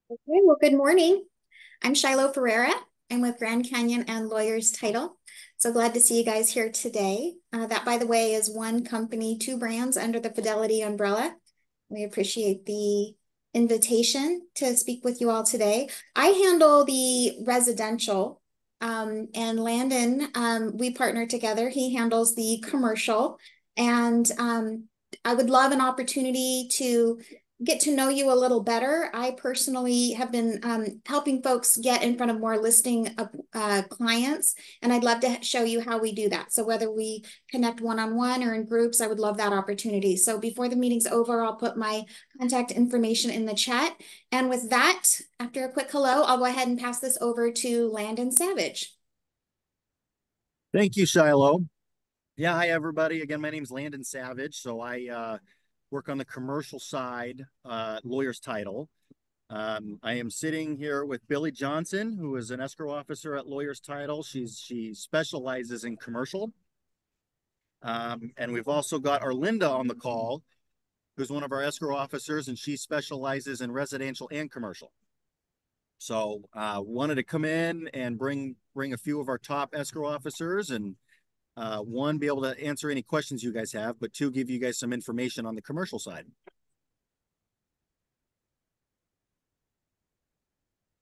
Okay, well, good morning. I'm Shiloh Ferreira. I'm with Grand Canyon and Lawyers Title. So glad to see you guys here today. That, by the way, is one company, two brands under the Fidelity umbrella. We appreciate the invitation to speak with you all today. I handle the residential, and Landon, we partner together. He handles the commercial, and I would love an opportunity to get to know you a little better. I personally have been helping folks get in front of more listing clients, and I'd love to show you how we do that. So whether we connect one-on-one or in groups, I would love that opportunity. So before the meeting's over, I'll put my contact information in the chat. And with that, after a quick hello, I'll go ahead and pass this over to Landon Savage. Thank you, Shiloh. Yeah, hi, everybody. Again, my name is Landon Savage. So I work on the commercial side, lawyer's title. I am sitting here with Billy Johnson, who is an escrow officer at Lawyer's Title. She specializes in commercial. And we've also got Arlinda on the call, who's one of our escrow officers, and she specializes in residential and commercial. So wanted to come in and bring a few of our top escrow officers and one, be able to answer any questions you guys have, but two, give you guys some information on the commercial side.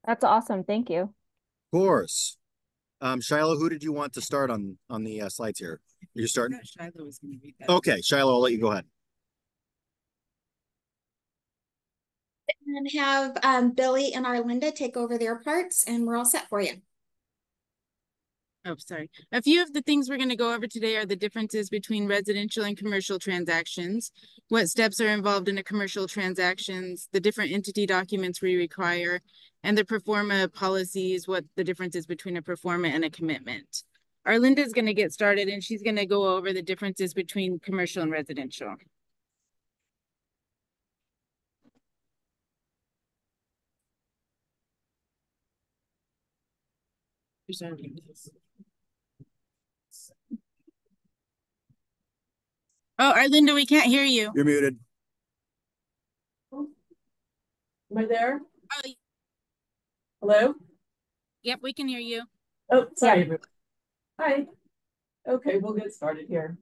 That's awesome. Thank you. Of course. Shiloh, who did you want to start on the slides here? You're starting? Shiloh was going to read that. Okay, Shiloh, I'll let you go ahead. And have Billy and Arlinda take over their parts, and we're all set for you. Oh, sorry. A few of the things we're going to go over today are the differences between residential and commercial transactions, what steps are involved in a commercial transactions, the different entity documents we require, and the pro forma policies, what the difference is between a pro forma and a commitment. Arlinda's going to get started, and she's going to go over the differences between commercial and residential. Oh, Arlinda, we can't hear you. You're muted. Am I there? Oh, Hello? yep, we can hear you. Oh, sorry, everyone. Hi. Okay, we'll get started here.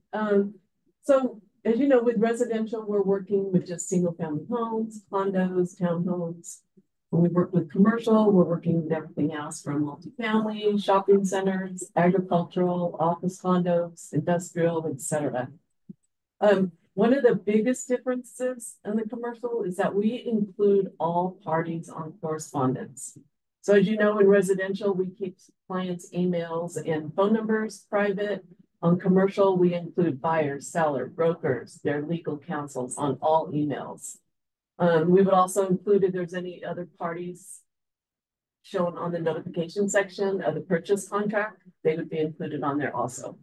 So as you know, with residential, we're working with just single-family homes, condos, townhomes. When we work with commercial, we're working with everything else from multifamily, shopping centers, agricultural, office condos, industrial, etc. One of the biggest differences in the commercial is that we include all parties on correspondence. So as you know, in residential, we keep clients' emails and phone numbers private. On commercial, we include buyers, sellers, brokers, their legal counsels on all emails. We would also include if there's any other parties shown on the notification section of the purchase contract, they would be included on there also.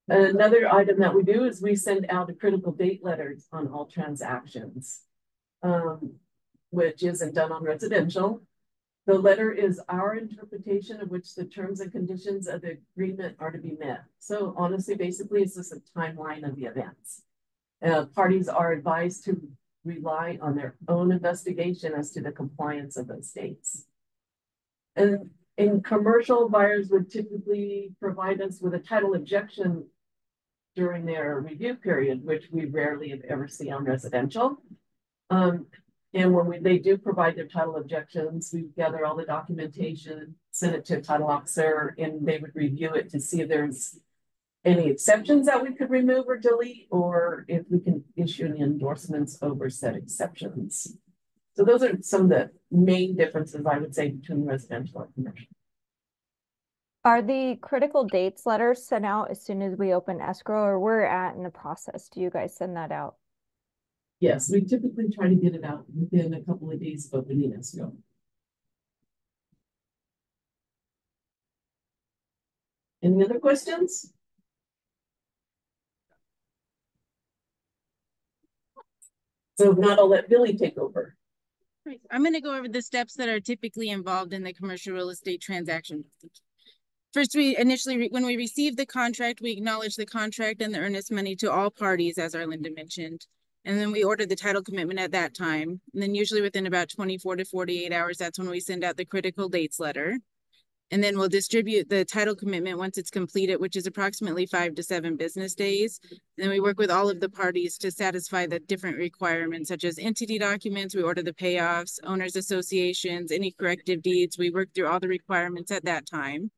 Another item that we do is we send out a critical date letters on all transactions, which isn't done on residential. The letter is our interpretation of which the terms and conditions of the agreement are to be met. So honestly, basically, it's just a timeline of the events. Parties are advised to rely on their own investigation as to the compliance of those dates. And in commercial, buyers would typically provide us with a title objection during their review period, which we rarely have ever seen on residential. And when they do provide their title objections, we gather all the documentation, send it to a title officer, and they would review it to see if there's any exceptions that we could remove or delete, or if we can issue any endorsements over said exceptions. So those are some of the main differences, I would say, between residential and commercial. Are the critical dates letters sent out as soon as we open escrow, or we're at in the process? Do you guys send that out? Yes, we typically try to get it out within a couple of days of opening escrow. Any other questions? So if not, I'll let Billy take over. I'm going to go over the steps that are typically involved in the commercial real estate transaction. First, when we receive the contract, we acknowledge the contract and the earnest money to all parties, as Arlinda mentioned. And then we order the title commitment at that time. And then usually within about 24 to 48 hours, that's when we send out the critical dates letter. And then we'll distribute the title commitment once it's completed, which is approximately 5 to 7 business days. And then we work with all of the parties to satisfy the different requirements, such as entity documents. We order the payoffs, owners associations, any corrective deeds. We work through all the requirements at that time.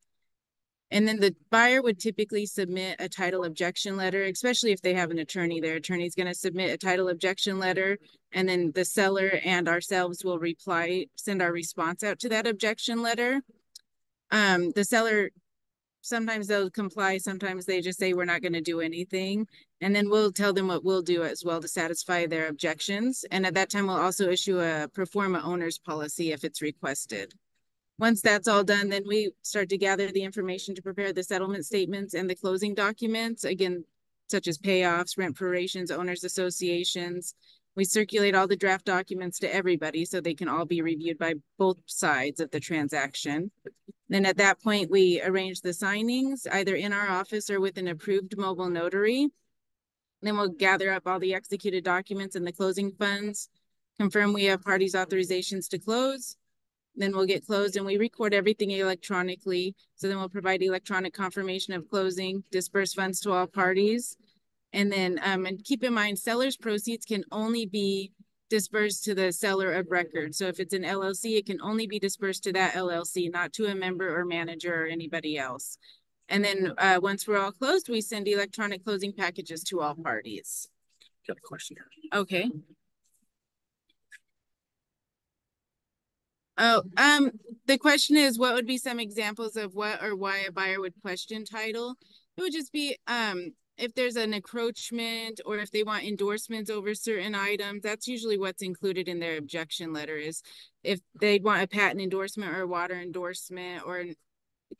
And then the buyer would typically submit a title objection letter, especially if they have an attorney. Their attorney's going to submit a title objection letter, and then the seller and ourselves will send our response out to that objection letter. The seller, sometimes they'll comply, sometimes they just say we're not going to do anything. And then we'll tell them what we'll do as well to satisfy their objections. And at that time, we'll also issue a pro forma owner's policy if it's requested. Once that's all done, then we start to gather the information to prepare the settlement statements and the closing documents, again, such as payoffs, rent prorations, owners associations. We circulate all the draft documents to everybody so they can all be reviewed by both sides of the transaction. Then at that point, we arrange the signings either in our office or with an approved mobile notary. Then we'll gather up all the executed documents and the closing funds, confirm we have parties' authorizations to close. Then we'll get closed and we record everything electronically. So then we'll provide electronic confirmation of closing, disperse funds to all parties. And then and keep in mind, seller's proceeds can only be dispersed to the seller of record. So if it's an LLC, it can only be dispersed to that LLC, not to a member or manager or anybody else. And then once we're all closed, we send electronic closing packages to all parties. Got a question here. Okay. Oh, the question is, what would be some examples of what or why a buyer would question title? It would just be if there's an encroachment or if they want endorsements over certain items. That's usually what's included in their objection letter, is if they want a patent endorsement or a water endorsement or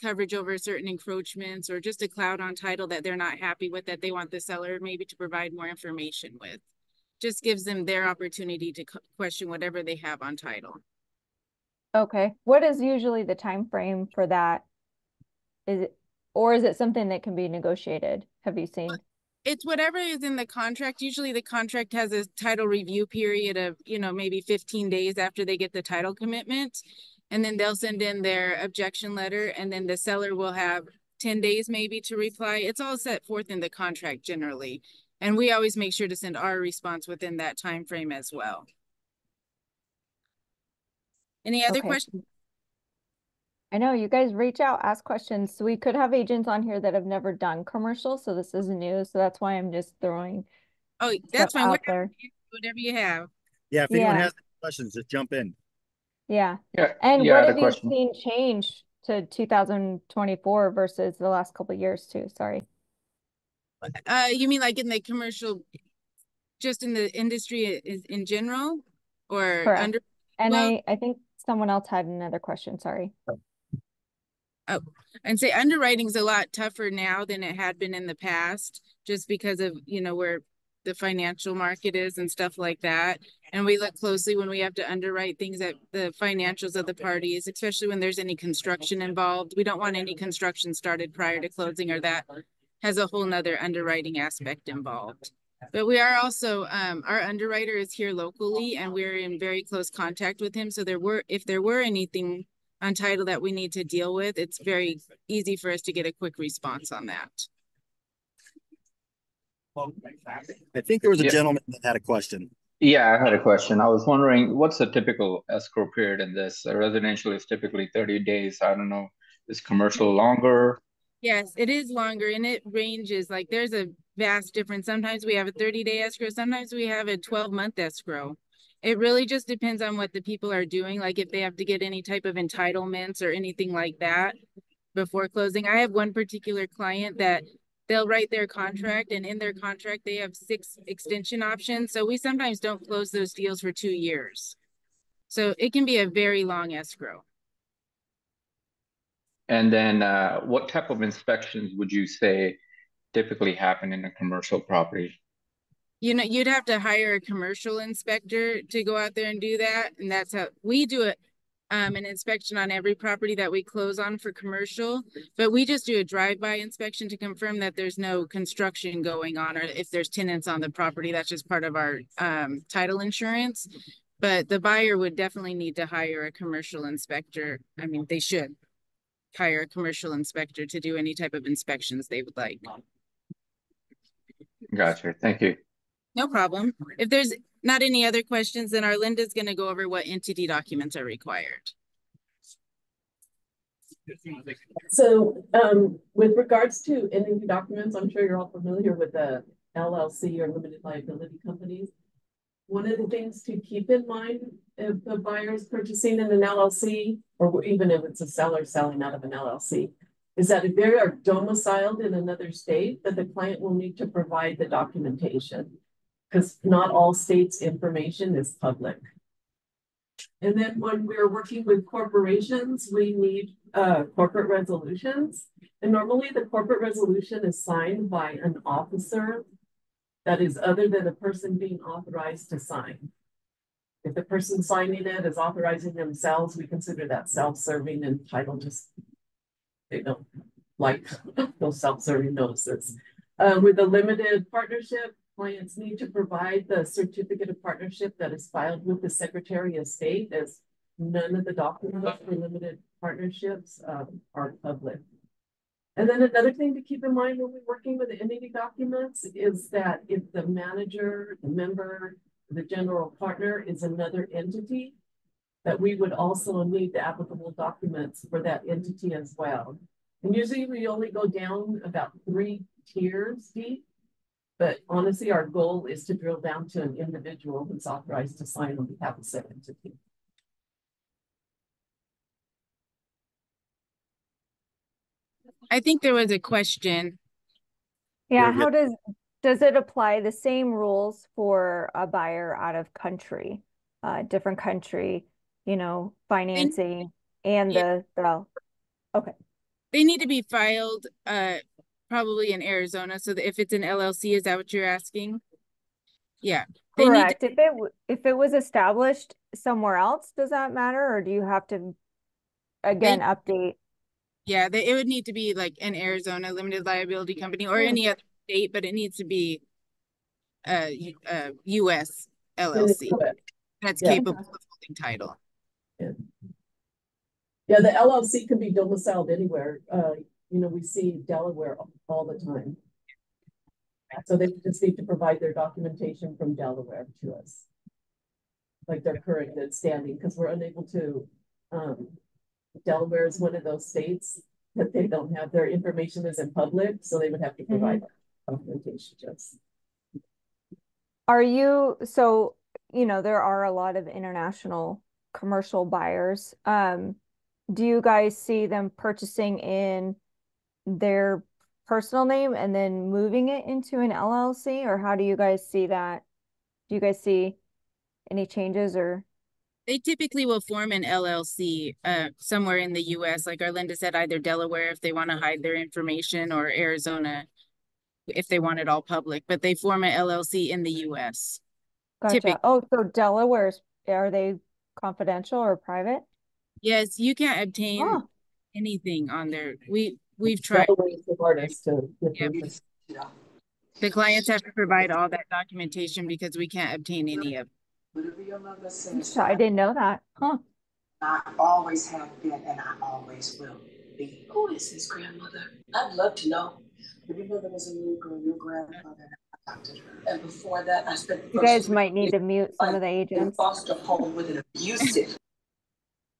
coverage over certain encroachments or just a cloud on title that they're not happy with, that they want the seller maybe to provide more information with. Just gives them their opportunity to question whatever they have on title. Okay. What is usually the time frame for that? Is it something that can be negotiated? Have you seen? It's whatever is in the contract. Usually the contract has a title review period of, maybe 15 days after they get the title commitment. And then they'll send in their objection letter, and then the seller will have 10 days maybe to reply. It's all set forth in the contract generally. And we always make sure to send our response within that time frame as well. Any other questions? I know you guys reach out, ask questions. So we could have agents on here that have never done commercial. So this is new. So that's why I'm just throwing that's fine. Whatever you have. Yeah, if anyone has questions, just jump in. Yeah. Yeah. And yeah, what have you question. seen change to 2024 versus the last couple of years too? Sorry. You mean like in the commercial, just in the industry in general, or Correct. under? And well, I think someone else had another question. Sorry. Oh, and say underwriting's a lot tougher now than it had been in the past, just because of, where the financial market is and stuff like that. And we look closely when we have to underwrite things at the financials of the parties, especially when there's any construction involved. We don't want any construction started prior to closing, or that has a whole nother underwriting aspect involved. But we are also, our underwriter is here locally and we're in very close contact with him. So if there were anything on title that we need to deal with, it's very easy for us to get a quick response on that. I think there was a gentleman that had a question. Yeah, I had a question. I was wondering, what's the typical escrow period in this? Residential is typically 30 days. I don't know. Is commercial longer? Yes, it is longer, and it ranges. Like there's a vast difference. Sometimes we have a 30-day escrow. Sometimes we have a 12-month escrow. It really just depends on what the people are doing. Like if they have to get any type of entitlements or anything like that before closing. I have one particular client that they'll write their contract, and in their contract, they have 6 extension options. So we sometimes don't close those deals for 2 years. So it can be a very long escrow. And then what type of inspections would you say typically happen in a commercial property? You'd have to hire a commercial inspector to go out there and do that. And that's how we do it. an inspection on every property that we close on for commercial, but we just do a drive-by inspection to confirm that there's no construction going on, or if there's tenants on the property. That's just part of our title insurance. But the buyer would definitely need to hire a commercial inspector. I mean, they should hire a commercial inspector to do any type of inspections they would like. Gotcha. Thank you. No problem. If there's not any other questions, then our Linda's going to go over what entity documents are required. So with regards to entity documents, I'm sure you're all familiar with the LLC or limited liability companies. One of the things to keep in mind if the buyer is purchasing in an LLC, or even if it's a seller selling out of an LLC, is that if they are domiciled in another state, that the client will need to provide the documentation, because not all states' information is public. And then when we're working with corporations, we need corporate resolutions. And normally the corporate resolution is signed by an officer that is other than the person being authorized to sign. If the person signing it is authorizing themselves, we consider that self-serving, and title just, they don't like those self-serving notices. With a limited partnership, clients need to provide the certificate of partnership that is filed with the Secretary of State, as none of the documents for limited partnerships are public. And then another thing to keep in mind when we're working with the entity documents is that if the manager, the member, the general partner is another entity, that we would also need the applicable documents for that entity as well. And usually we only go down about 3 tiers deep, but honestly, our goal is to drill down to an individual who's authorized to sign on behalf of said entity. I think there was a question. Yeah, how does it apply the same rules for a buyer out of country, different country, you know, financing and okay. They need to be filed probably in Arizona. So that if it's an LLC, is that what you're asking? Yeah. Correct. If it was established somewhere else, does that matter, or do you have to again update? Yeah, it would need to be like an Arizona limited liability company or any other state, but it needs to be U.S. LLC that's capable of holding title. Yeah, the LLC can be domiciled anywhere. You know, we see Delaware all the time. So they just need to provide their documentation from Delaware to us, like their current good standing, because we're unable to. Delaware is one of those states that they don't have their information isn't public, so they would have to provide documentation to us. Are you, so, you know, there are a lot of international commercial buyers. Do you guys see them purchasing in their personal name and then moving it into an LLC, or how do you guys see that? Do you guys see any changes, or? They typically will form an LLC somewhere in the U.S. Like Arlinda said, either Delaware if they want to hide their information, or Arizona if they want it all public. But they form an LLC in the U.S. Gotcha. Typically. Oh, so Delaware's, are they confidential or private? Yes, you can't obtain anything on there. We've tried. The clients have to provide all that documentation because we can't obtain any of it. I didn't know that. Huh. I always have been, and I always will be. Who is his grandmother? I'd love to know. Your mother was a little girl, your grandfather adopted her. And before that, I spent you guys might need to mute some of the agents. In a foster home with an abusive.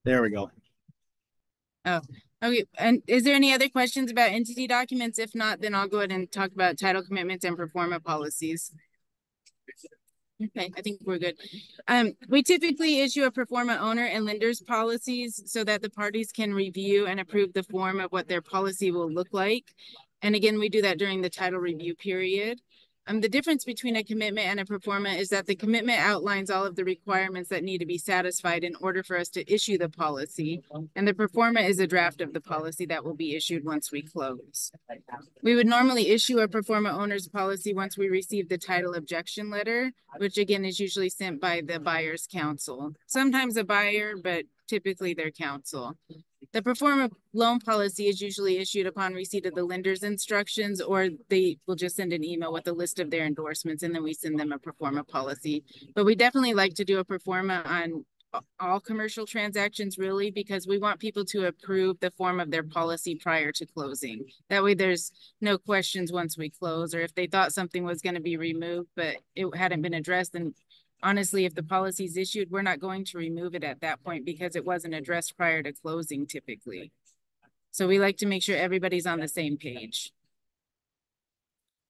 There we go. Oh, okay. And is there any other questions about entity documents? If not, then I'll go ahead and talk about title commitments and pro forma policies. Okay, I think we're good. We typically issue a pro forma owner and lenders policies so that the parties can review and approve the form of what their policy will look like. And again, we do that during the title review period. The difference between a commitment and a pro forma is that the commitment outlines all of the requirements that need to be satisfied in order for us to issue the policy. And the pro forma is a draft of the policy that will be issued once we close. We would normally issue a pro forma owner's policy once we receive the title objection letter, which again is usually sent by the buyer's counsel. Sometimes a buyer, but typically their counsel. The perform loan policy is usually issued upon receipt of the lender's instructions, or they will just send an email with a list of their endorsements, and then we send them a performa policy. But we definitely like to do a performa on all commercial transactions, really, because we want people to approve the form of their policy prior to closing. That way there's no questions once we close, or if they thought something was going to be removed but it hadn't been addressed, then honestly, if the policy is issued, we're not going to remove it at that point because it wasn't addressed prior to closing typically. So we like to make sure everybody's on the same page.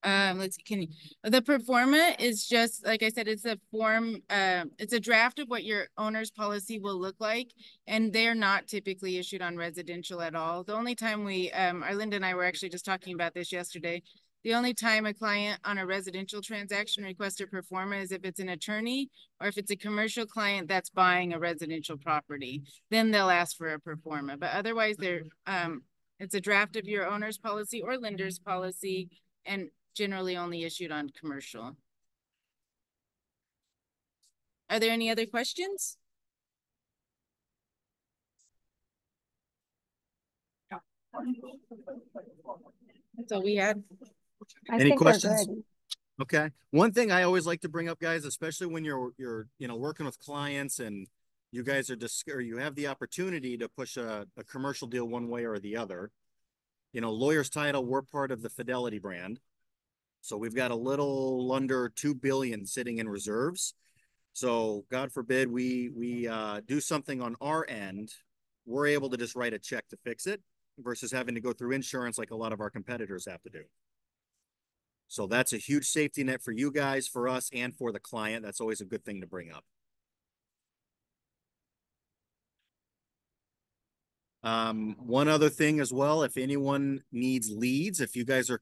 Let's see, the performa is just, like I said, it's a form, it's a draft of what your owner's policy will look like, and they're not typically issued on residential at all. The only time we, Arlinda and I were actually just talking about this yesterday. The only time a client on a residential transaction requests a performa is if it's an attorney or if it's a commercial client that's buying a residential property, then they'll ask for a performa. But otherwise, it's a draft of your owner's policy or lender's policy, and generally only issued on commercial. Are there any other questions? That's all we had. Any questions? Okay. One thing I always like to bring up, guys, especially when you're working with clients and you guys are or you have the opportunity to push a commercial deal one way or the other. Lawyers Title, we're part of the Fidelity brand. So we've got a little under 2 billion sitting in reserves. So God forbid we do something on our end, we're able to just write a check to fix it versus having to go through insurance like a lot of our competitors have to do. So that's a huge safety net for you guys, for us, and for the client. That's always a good thing to bring up. One other thing as well, if anyone needs leads, if you guys are,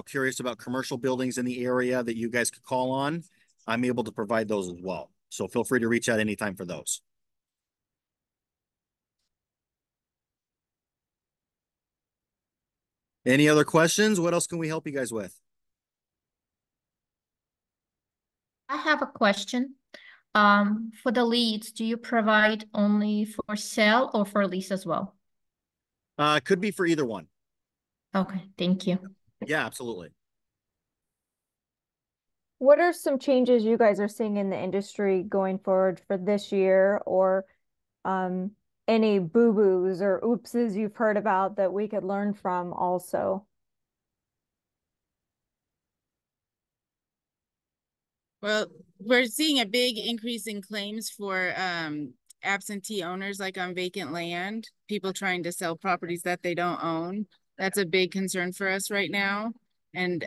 curious about commercial buildings in the area that you guys could call on, I'm able to provide those as well. So feel free to reach out anytime for those. Any other questions? What else can we help you guys with? I have a question. For the leads, do you provide only for sale or for lease as well? Could be for either one. Okay, thank you. Yeah, absolutely. What are some changes you guys are seeing in the industry going forward for this year, or any boo-boos or oopses you've heard about that we could learn from also? Well, we're seeing a big increase in claims for absentee owners, like on vacant land, people trying to sell properties that they don't own. That's a big concern for us right now. And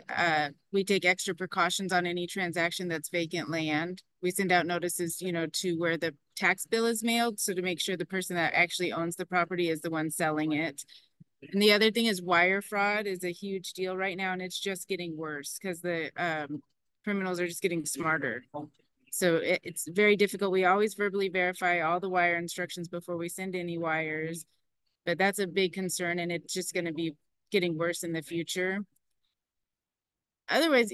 we take extra precautions on any transaction that's vacant land. We send out notices, to where the tax bill is mailed, so to make sure the person that actually owns the property is the one selling it. And the other thing is wire fraud is a huge deal right now, and it's just getting worse because the criminals are just getting smarter. So it's very difficult. We always verbally verify all the wire instructions before we send any wires, but that's a big concern, and it's just going to be getting worse in the future. Otherwise,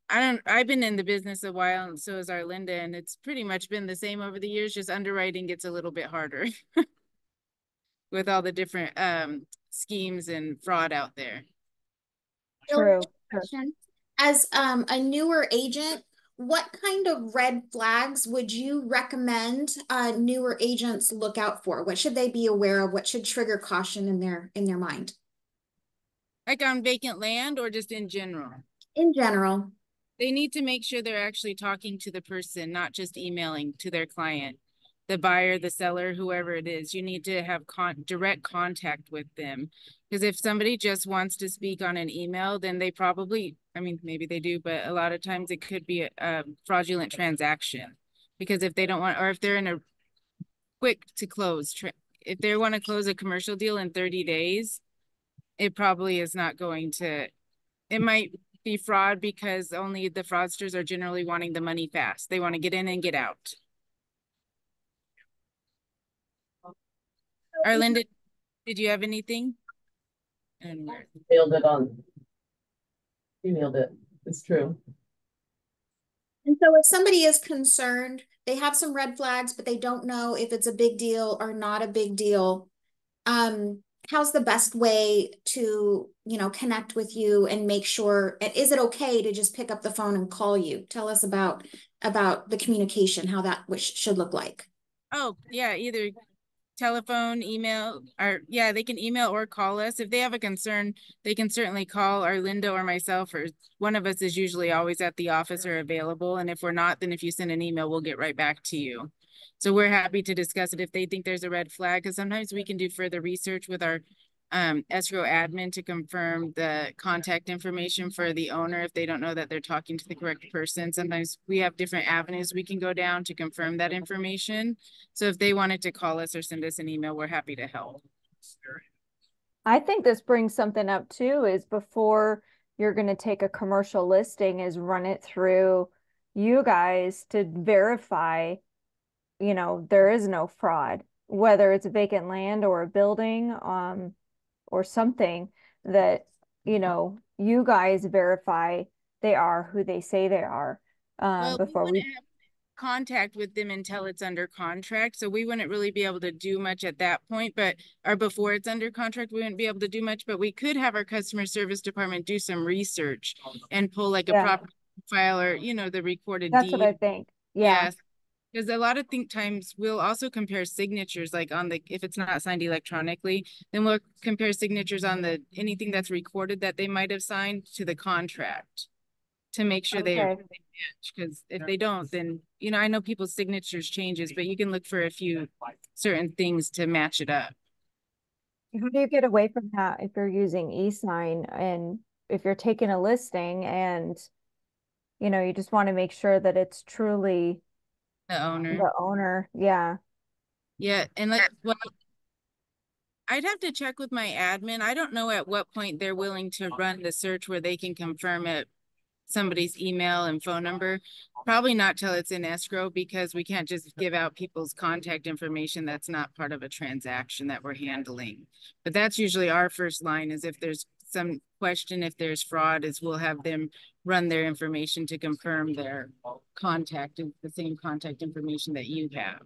I've been in the business a while, and so has Arlinda, and it's pretty much been the same over the years. Just underwriting gets a little bit harder with all the different schemes and fraud out there. True. As a newer agent, what kind of red flags would you recommend newer agents look out for? What should they be aware of? What should trigger caution in their mind? Like on vacant land or just in general? In general. They need to make sure they're actually talking to the person, not just emailing to their client, the buyer, the seller, whoever it is. You need to have direct contact with them. Because if somebody just wants to speak on an email, then they probably, maybe they do, but a lot of times it could be a fraudulent transaction. Because if they don't want, or if they're in a quick to close, if they want to close a commercial deal in 30 days, it probably is not going to, it might be fraud because only the fraudsters are generally wanting the money fast. They want to get in and get out. Arlinda, did you have anything? Nailed it on. You nailed it. It's true. And so if somebody is concerned they have some red flags, but they don't know if it's a big deal or not a big deal. How's the best way to, connect with you and make sure, and is it okay to just pick up the phone and call you? Tell us about the communication, how that should look like. Oh, yeah, either telephone, email, or yeah, they can email or call us. If they have a concern, they can certainly call Arlinda or myself, or one of us is usually always at the office or available. And if we're not, then if you send an email, we'll get right back to you. So we're happy to discuss it if they think there's a red flag, because sometimes we can do further research with our escrow admin to confirm the contact information for the owner if they don't know that they're talking to the correct person. Sometimes we have different avenues we can go down to confirm that information. So if they wanted to call us or send us an email, we're happy to help. I think this brings something up too, is before you're going to take a commercial listing is run it through you guys to verify, there is no fraud, whether it's vacant land or a building, or something that, you guys verify they are who they say they are, Well, we before we. wouldn't have contact with them until it's under contract. So we wouldn't really be able to do much at that point, or before it's under contract, we wouldn't be able to do much, but we could have our customer service department do some research and pull like a Yeah, property file or, the recorded that's what I deed. think. Yeah. Yes. Because a lot of times we'll also compare signatures, like if it's not signed electronically, then we'll compare signatures on anything that's recorded that they might have signed to the contract to make sure they Okay. match. Because if they don't, then, I know people's signatures changes, but you can look for a few certain things to match it up. How do you get away from that if you're using e-sign, and if you're taking a listing and, you just want to make sure that it's truly The owner. the owner? Yeah. Yeah. And well, I'd have to check with my admin. I don't know at what point they're willing to run the search where they can confirm it somebody's email and phone number. Probably not till it's in escrow, because we can't just give out people's contact information that's not part of a transaction that we're handling. But that's usually our first line, is if there's some question, if there's fraud, is we'll have them run their information to confirm their contact, and the same contact information that you have.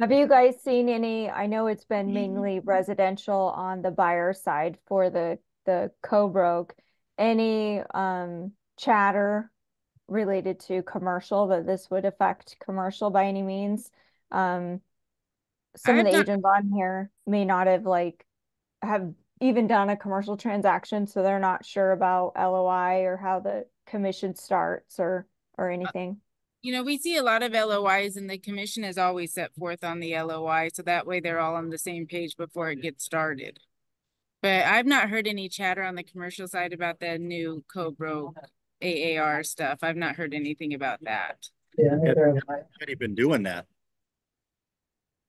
Have you guys seen any, I know it's been mainly residential on the buyer side for the co-broke, any chatter related to commercial, that this would affect commercial by any means? Some of I've the not agents on here may not have even done a commercial transaction, so they're not sure about LOI or how the commission starts or anything. we see a lot of LOIs, and the commission is always set forth on the LOI. So that way they're all on the same page before it gets started. But I've not heard any chatter on the commercial side about the new co-broke AAR stuff. I've not heard anything about that. Yeah, They've already been doing that.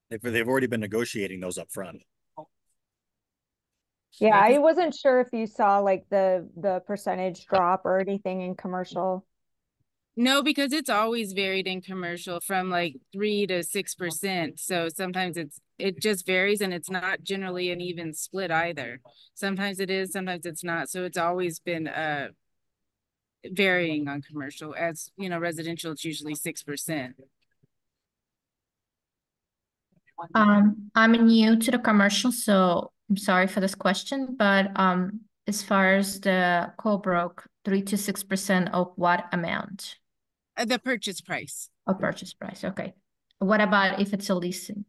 They've already been negotiating those up front. Yeah, I wasn't sure if you saw like the percentage drop or anything in commercial. No, because it's always varied in commercial from like 3 to 6%. So sometimes it just varies, and it's not generally an even split either. Sometimes it is, sometimes it's not. So it's always been varying on commercial. As residential, it's usually 6%. I'm new to the commercial, so I'm sorry for this question, but as far as the co-broke, 3 to 6% of what amount? The purchase price. Of purchase price, okay. What about if it's a leasing?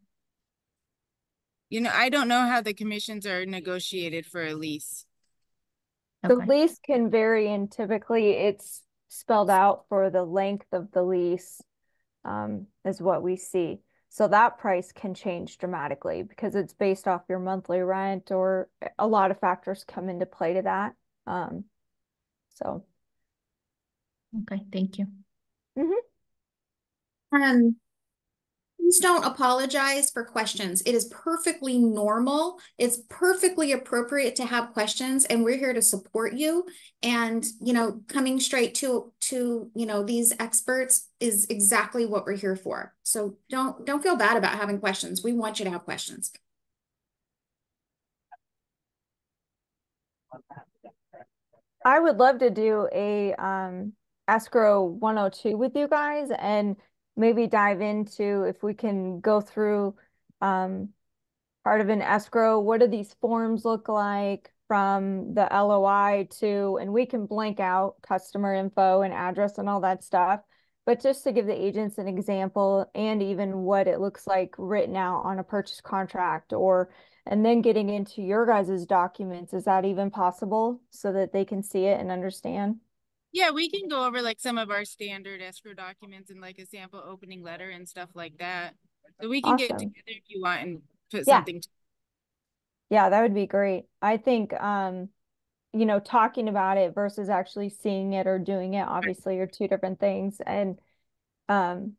I don't know how the commissions are negotiated for a lease. The Okay. lease can vary, and typically it's spelled out for the length of the lease, is what we see. So that price can change dramatically because it's based off your monthly rent, or a lot of factors come into play to that. So. Okay, thank you. Please don't apologize for questions. It is perfectly normal. It's perfectly appropriate to have questions, and we're here to support you. And, coming straight to these experts is exactly what we're here for. So don't feel bad about having questions. We want you to have questions. I would love to do a Escrow 102 with you guys and maybe dive into if we can go through part of an escrow. What do these forms look like from the LOI to, and we can blank out customer info and address and all that stuff. But just to give the agents an example and even what it looks like written out on a purchase contract or, and then getting into your guys' documents, is that even possible so that they can see it and understand? Yeah, we can go over like some of our standard escrow documents and like a sample opening letter and stuff like that. So we can get Awesome. together if you want and put Yeah. something. Yeah, that would be great. I think, you know, talking about it versus actually seeing it or doing it obviously are two different things. And um,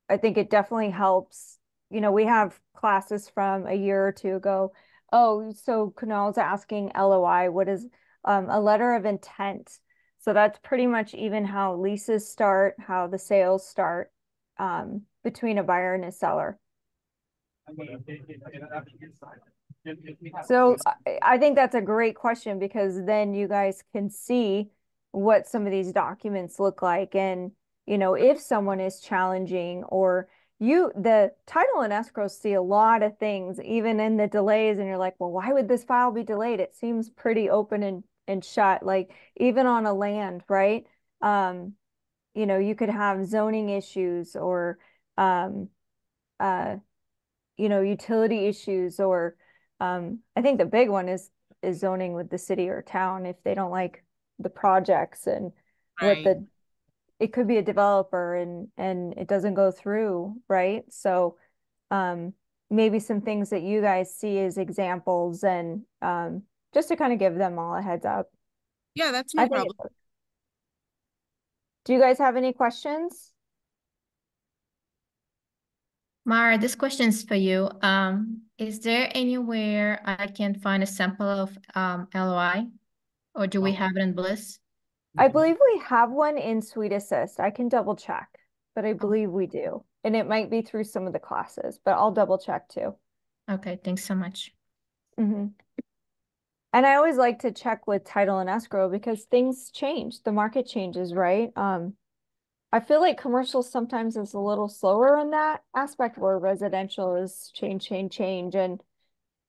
I think it definitely helps. You know, we have classes from a year or two ago. Oh, so Kunal's asking LOI, what is a letter of intent? So that's pretty much even how leases start, how the sales start between a buyer and a seller. So I think that's a great question because then you guys can see what some of these documents look like. And, you know, if someone is challenging or the title and escrow see a lot of things, even in the delays, and you're like, well, why would this file be delayed? It seems pretty open and shut, like even on a land, right? Um, you know, you could have zoning issues or um, uh, you know, utility issues or I think the big one is zoning with the city or town if they don't like the projects and what Right. it could be a developer and it doesn't go through, right? So um maybe some things that you guys see as examples and just to kind of give them all a heads up. Yeah, that's I no think problem. do you guys have any questions? Mara, this question is for you. Is there anywhere I can find a sample of LOI, or do we have it in Bliss? I believe we have one in Sweet Assist. I can double check, but I believe we do. And it might be through some of the classes, but I'll double check too. Okay, thanks so much. Mm-hmm. And I always like to check with title and escrow because things change. The market changes, right? I feel like commercial sometimes is a little slower in that aspect where residential is change, change, change. And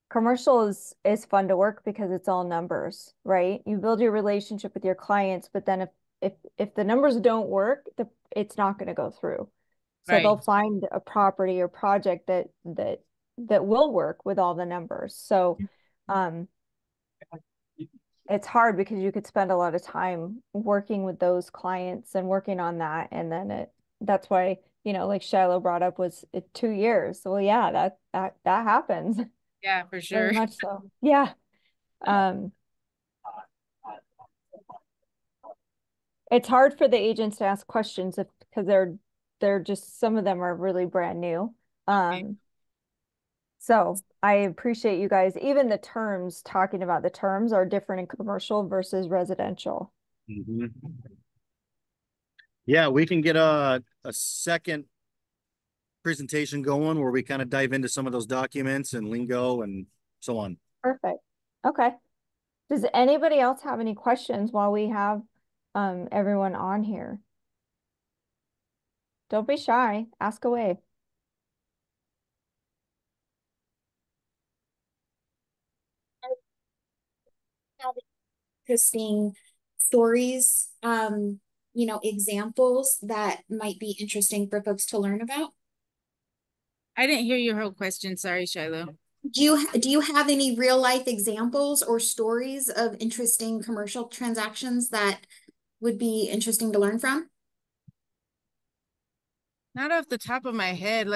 commercial is fun to work because it's all numbers, right? You build your relationship with your clients, but then if the numbers don't work, it's not going to go through. So Right. they'll find a property or project that will work with all the numbers. So um it's hard because you could spend a lot of time working with those clients and working on that. And then that's why, you know, like Shiloh brought up was it 2 years. Well, yeah, that happens. Yeah, for Very sure. much so. Yeah. Um, it's hard for the agents to ask questions if because they're just some of them are really brand new. Okay. So I appreciate you guys. Even the terms, talking about the terms are different in commercial versus residential. Mhm. Yeah, we can get a second presentation going where we kind of dive into some of those documents and lingo and so on. Perfect. Okay. Does anybody else have any questions while we have everyone on here? Don't be shy. Ask away. Interesting stories, you know, examples that might be interesting for folks to learn about. I didn't hear your whole question. Sorry, Shiloh. Do you have any real life examples or stories of interesting commercial transactions that would be interesting to learn from? Not off the top of my head.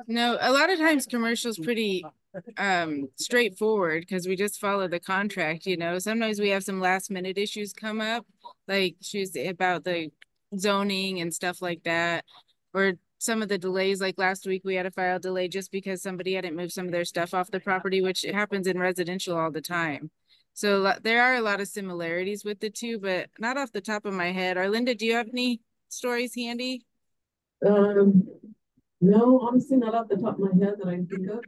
No, a lot of times commercials pretty straightforward because we just follow the contract, you know. Sometimes we have some last minute issues come up, like issues about the zoning and stuff like that, or some of the delays. Like last week we had a file delay just because somebody hadn't moved some of their stuff off the property, which happens in residential all the time. So there are a lot of similarities with the two, but not off the top of my head. Arlinda, do you have any stories handy? No, honestly, not off the top of my head that I can think of.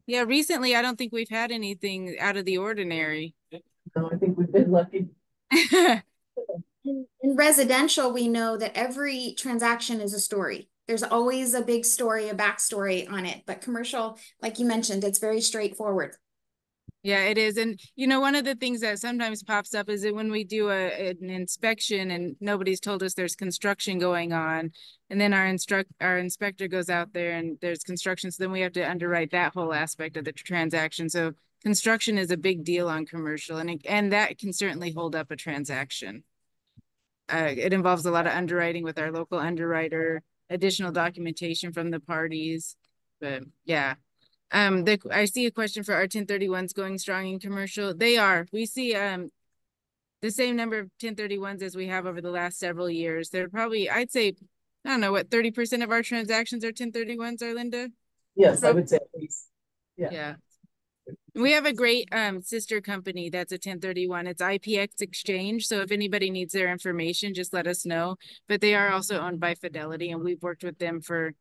Yeah, recently I don't think we've had anything out of the ordinary. No, I think we've been lucky. In residential, we know that every transaction is a story. There's always a big story, a backstory on it. But commercial, like you mentioned, it's very straightforward. Yeah, it is. And you know, one of the things that sometimes pops up is that when we do an inspection and nobody's told us there's construction going on, and then our inspector goes out there and there's construction, so then we have to underwrite that whole aspect of the transaction. So construction is a big deal on commercial, and that can certainly hold up a transaction. It involves a lot of underwriting with our local underwriter, additional documentation from the parties. But yeah. I see a question for our 1031s going strong in commercial. They are. We see the same number of 1031s as we have over the last several years. They're probably, I'd say, I don't know, what 30% of our transactions are 1031s, are, Linda? Yes, I would say at least. Yeah. Yeah. We have a great sister company that's a 1031. It's IPX Exchange. So if anybody needs their information, just let us know. But they are also owned by Fidelity, and we've worked with them for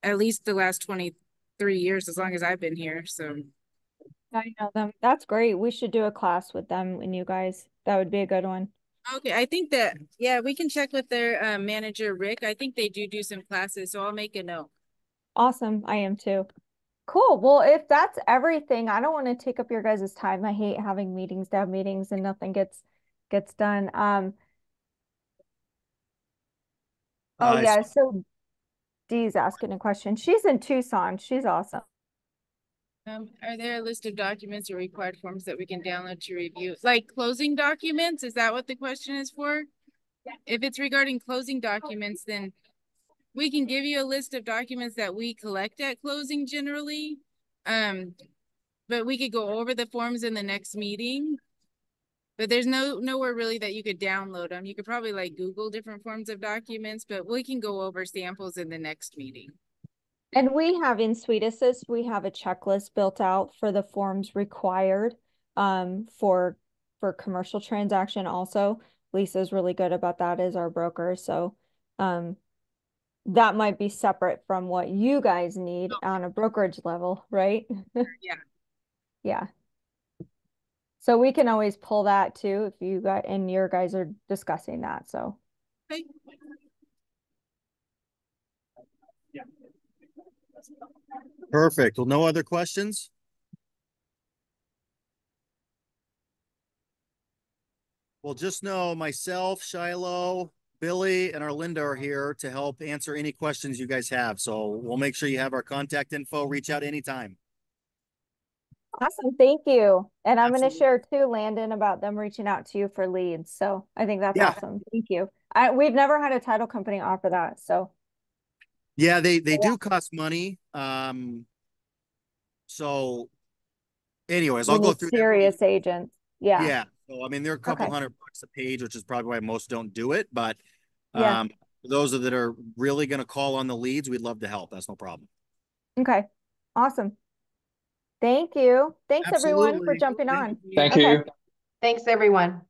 at least the last 23 years, as long as I've been here. So I know them. That's great. We should do a class with them and you guys. That would be a good one. okay, I think that, yeah, we can check with their manager, Rick. I think they do some classes, so I'll make a note. Awesome. I am too. Cool. Well, if that's everything, I don't want to take up your guys' time. I hate having meetings to have meetings and nothing gets done. Oh yeah, so Dee's asking a question. She's in Tucson. She's awesome. Are there a list of documents or required forms that we can download to review? Like closing documents? Is that what the question is for? If it's regarding closing documents, then we can give you a list of documents that we collect at closing generally. But we could go over the forms in the next meeting. But there's nowhere really that you could download them. You could probably like Google different forms of documents, but we can go over samples in the next meeting. And we have in Suite Assist, we have a checklist built out for the forms required for commercial transaction also. Lisa's really good about that as our broker. So that might be separate from what you guys need on a brokerage level, right? Yeah. Yeah. So we can always pull that too if you guys and your guys are discussing that. So okay. Perfect. Well, no other questions? Well, just know myself, Shiloh, Billy, and our Linda are here to help answer any questions you guys have. So we'll make sure you have our contact info. Reach out anytime. awesome. Thank you. And I'm going to Absolutely. share too, Landon, about them reaching out to you for leads. So I think that's Yeah. awesome. Thank you. We've never had a title company offer that. So Yeah, they do cost money. So anyways, we I'll go need through them. serious agents. Yeah. Yeah. So I mean, they're a couple Okay. $100 a page, which is probably why most don't do it. But Yeah. for those that are really going to call on the leads, we'd love to help. That's no problem. Okay. Awesome. Thank you. Thanks everyone for Absolutely. jumping Thank on. you. Thank Okay. you. Thanks, everyone.